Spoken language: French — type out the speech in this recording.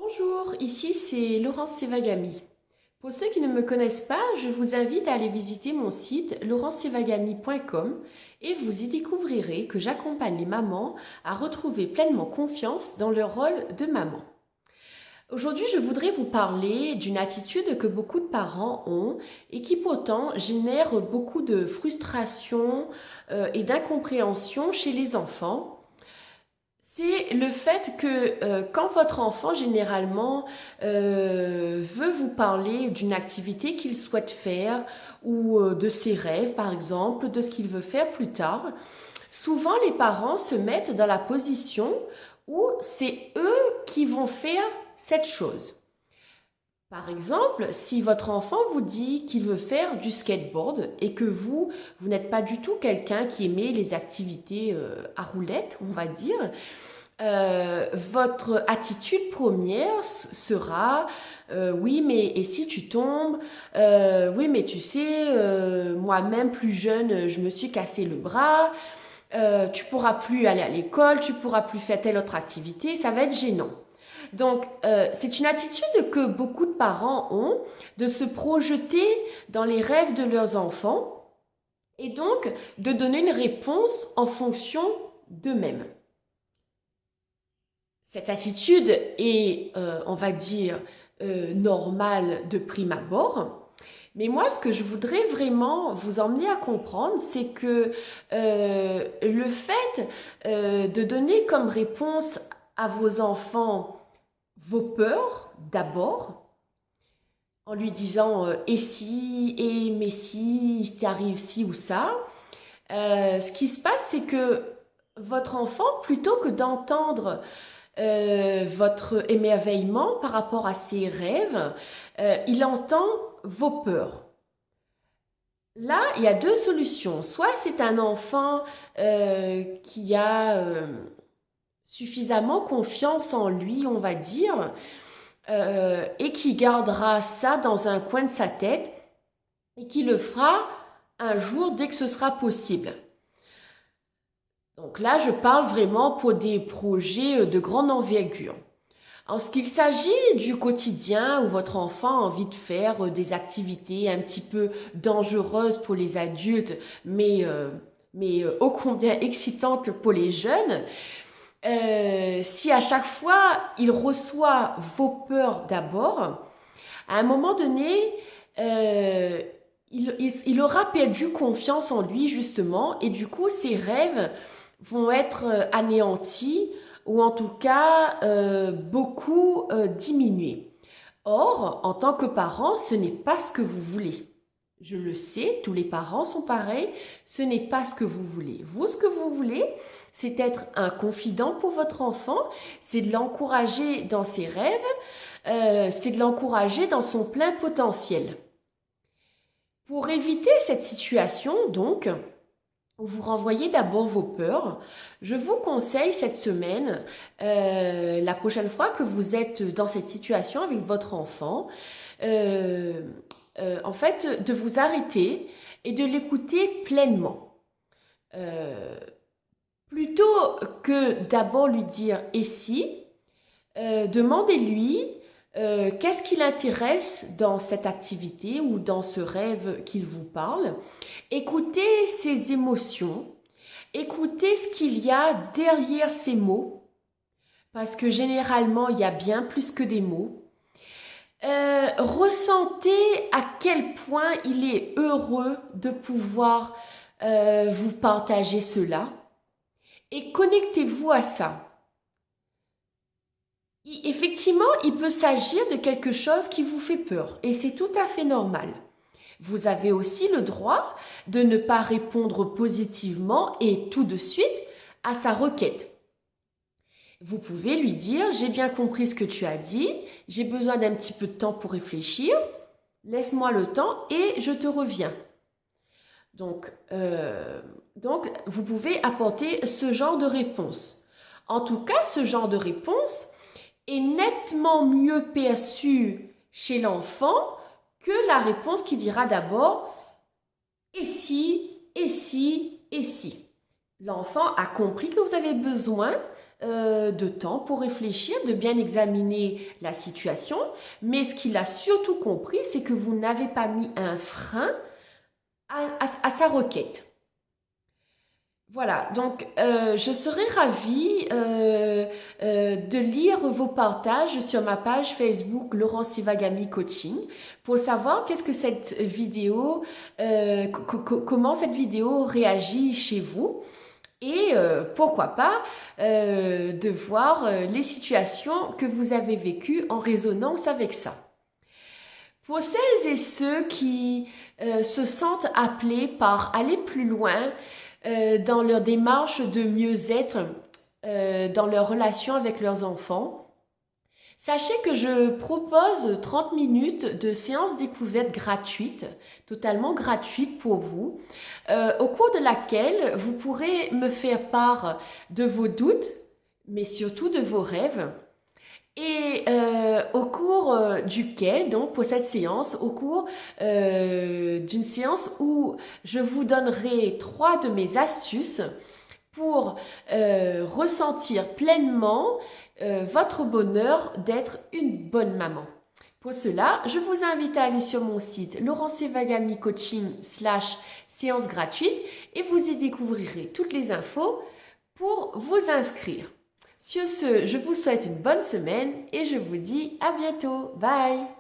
Bonjour, ici c'est Laurence Sevagami. Pour ceux qui ne me connaissent pas, je vous invite à aller visiter mon site laurencesevagami.com et vous y découvrirez que j'accompagne les mamans à retrouver pleinement confiance dans leur rôle de maman. Aujourd'hui, je voudrais vous parler d'une attitude que beaucoup de parents ont et qui pourtant génère beaucoup de frustration et d'incompréhension chez les enfants. C'est le fait que quand votre enfant généralement veut vous parler d'une activité qu'il souhaite faire ou de ses rêves par exemple, de ce qu'il veut faire plus tard, souvent les parents se mettent dans la position où c'est eux qui vont faire cette chose. Par exemple, si votre enfant vous dit qu'il veut faire du skateboard et que vous n'êtes pas du tout quelqu'un qui aimait les activités à roulettes, on va dire, votre attitude première sera oui mais et si tu tombes, oui mais tu sais moi-même plus jeune je me suis cassé le bras, tu pourras plus aller à l'école, tu pourras plus faire telle autre activité, ça va être gênant. Donc, c'est une attitude que beaucoup de parents ont, de se projeter dans les rêves de leurs enfants et donc de donner une réponse en fonction d'eux-mêmes. Cette attitude est, on va dire, normale de prime abord. Mais moi, ce que je voudrais vraiment vous emmener à comprendre, c'est que le fait de donner comme réponse à vos enfants vos peurs d'abord, en lui disant et si, et mais si, il t'arrive ci ou ça, ce qui se passe, c'est que votre enfant, plutôt que d'entendre votre émerveillement par rapport à ses rêves, il entend vos peurs. Là, il y a deux solutions. Soit c'est un enfant qui a suffisamment confiance en lui, on va dire, et qui gardera ça dans un coin de sa tête et qui le fera un jour dès que ce sera possible. Donc là, je parle vraiment pour des projets de grande envergure. En ce qu'il s'agit du quotidien où votre enfant a envie de faire des activités un petit peu dangereuses pour les adultes, mais ô combien excitantes pour les jeunes, si à chaque fois il reçoit vos peurs d'abord, à un moment donné, euh, il aura perdu confiance en lui justement et du coup ses rêves vont être anéantis ou en tout cas beaucoup diminués. Or, en tant que parent, ce n'est pas ce que vous voulez. Je le sais, tous les parents sont pareils, ce n'est pas ce que vous voulez. Vous, ce que vous voulez, c'est être un confident pour votre enfant, c'est de l'encourager dans ses rêves, c'est de l'encourager dans son plein potentiel. Pour éviter cette situation, donc, où vous renvoyez d'abord vos peurs, je vous conseille cette semaine, la prochaine fois que vous êtes dans cette situation avec votre enfant, euh, en fait, de vous arrêter et de l'écouter pleinement. Euh, Plutôt que d'abord lui dire et si, demandez-lui qu'est-ce qui l'intéresse dans cette activité ou dans ce rêve qu'il vous parle. Écoutez ses émotions, écoutez ce qu'il y a derrière ces mots, parce que généralement il y a bien plus que des mots. Ressentez à quel point il est heureux de pouvoir vous partager cela et connectez-vous à ça. Effectivement, il peut s'agir de quelque chose qui vous fait peur et c'est tout à fait normal. Vous avez aussi le droit de ne pas répondre positivement et tout de suite à sa requête. Vous pouvez lui dire « J'ai bien compris ce que tu as dit, j'ai besoin d'un petit peu de temps pour réfléchir, laisse-moi le temps et je te reviens. » Donc, vous pouvez apporter ce genre de réponse. En tout cas, ce genre de réponse est nettement mieux perçu chez l'enfant que la réponse qui dira d'abord « et si, et si, et si ». L'enfant a compris que vous avez besoin de temps pour réfléchir, de bien examiner la situation. Mais ce qu'il a surtout compris, c'est que vous n'avez pas mis un frein à sa requête. Voilà, donc je serais ravie de lire vos partages sur ma page Facebook Laurence Sivagami Coaching pour savoir qu'est-ce que cette vidéo, comment cette vidéo réagit chez vous et pourquoi pas de voir les situations que vous avez vécues en résonance avec ça. Pour celles et ceux qui se sentent appelés par aller plus loin, dans leur démarche de mieux-être, dans leur relation avec leurs enfants. Sachez que je propose 30 minutes de séance découverte gratuite, totalement gratuite pour vous, au cours de laquelle vous pourrez me faire part de vos doutes, mais surtout de vos rêves. Et au cours duquel, donc pour cette séance, au cours d'une séance où je vous donnerai 3 de mes astuces pour ressentir pleinement votre bonheur d'être une bonne maman. Pour cela, je vous invite à aller sur mon site laurencevagami-coaching/séance gratuite et vous y découvrirez toutes les infos pour vous inscrire. Sur ce, je vous souhaite une bonne semaine et je vous dis à bientôt. Bye!